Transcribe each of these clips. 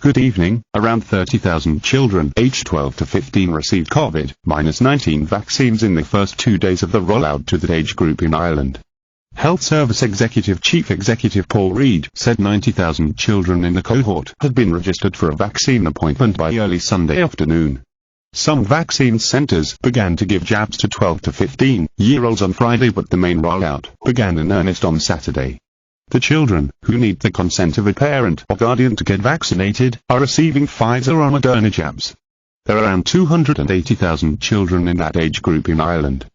Good evening. Around 30,000 children aged 12 to 15 received COVID-19 vaccines in the first 2 days of the rollout to that age group in Ireland. Health Service Chief Executive Paul Reid said 90,000 children in the cohort had been registered for a vaccine appointment by early Sunday afternoon. Some vaccine centres began to give jabs to 12 to 15-year-olds on Friday, but the main rollout began in earnest on Saturday. The children, who need the consent of a parent or guardian to get vaccinated, are receiving Pfizer or Moderna jabs. There are around 280,000 children in that age group in Ireland.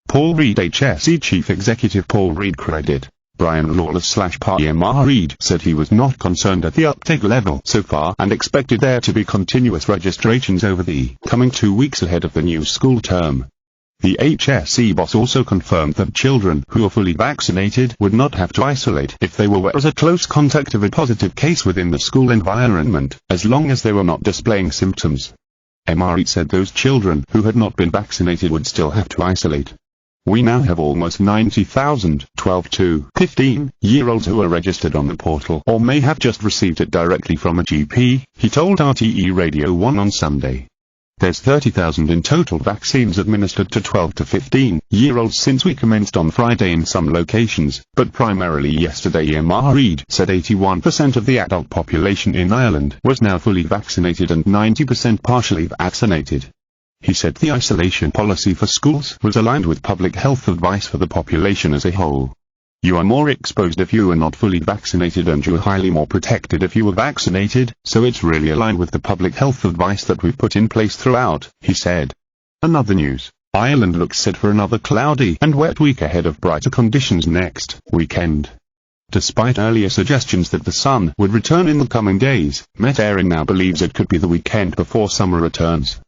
Paul Reid HSE Chief Executive Paul Reid credit. Brian Lawless/Party MR Reid said he was not concerned at the uptake level so far and expected there to be continuous registrations over the coming 2 weeks ahead of the new school term. The HSE boss also confirmed that children who are fully vaccinated would not have to isolate if they were as a close contact of a positive case within the school environment, as long as they were not displaying symptoms. MRE said those children who had not been vaccinated would still have to isolate. We now have almost 90,000 12 to 15-year-olds who are registered on the portal or may have just received it directly from a GP, he told RTE Radio 1 on Sunday. There's 30,000 in total vaccines administered to 12 to 15-year-olds since we commenced on Friday in some locations, but primarily yesterday. MR Reid said 81% of the adult population in Ireland was now fully vaccinated and 90% partially vaccinated. He said the isolation policy for schools was aligned with public health advice for the population as a whole. You are more exposed if you are not fully vaccinated and you are highly more protected if you are vaccinated, so it's really aligned with the public health advice that we've put in place throughout, he said. Another news, Ireland looks set for another cloudy and wet week ahead of brighter conditions next weekend. Despite earlier suggestions that the sun would return in the coming days, Met Éireann now believes it could be the weekend before summer returns.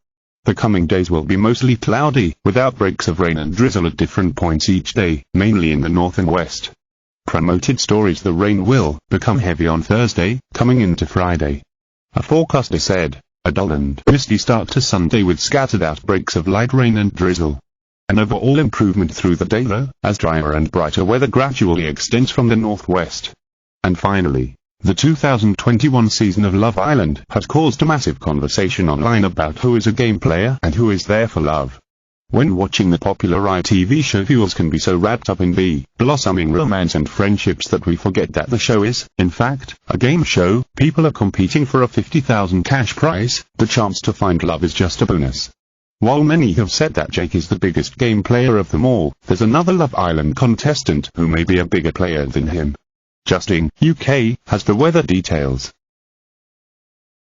The coming days will be mostly cloudy, with outbreaks of rain and drizzle at different points each day, mainly in the north and west. Promoted stories the rain will become heavy on Thursday, coming into Friday. A forecaster said, a dull and misty start to Sunday with scattered outbreaks of light rain and drizzle. An overall improvement through the day though, as drier and brighter weather gradually extends from the northwest. And finally, the 2021 season of Love Island has caused a massive conversation online about who is a game player and who is there for love. When watching the popular ITV show, viewers can be so wrapped up in the blossoming romance and friendships that we forget that the show is, in fact, a game show. People are competing for a 50,000 cash prize. The chance to find love is just a bonus. While many have said that Jake is the biggest game player of them all, there's another Love Island contestant who may be a bigger player than him. Justin, UK, has the weather details.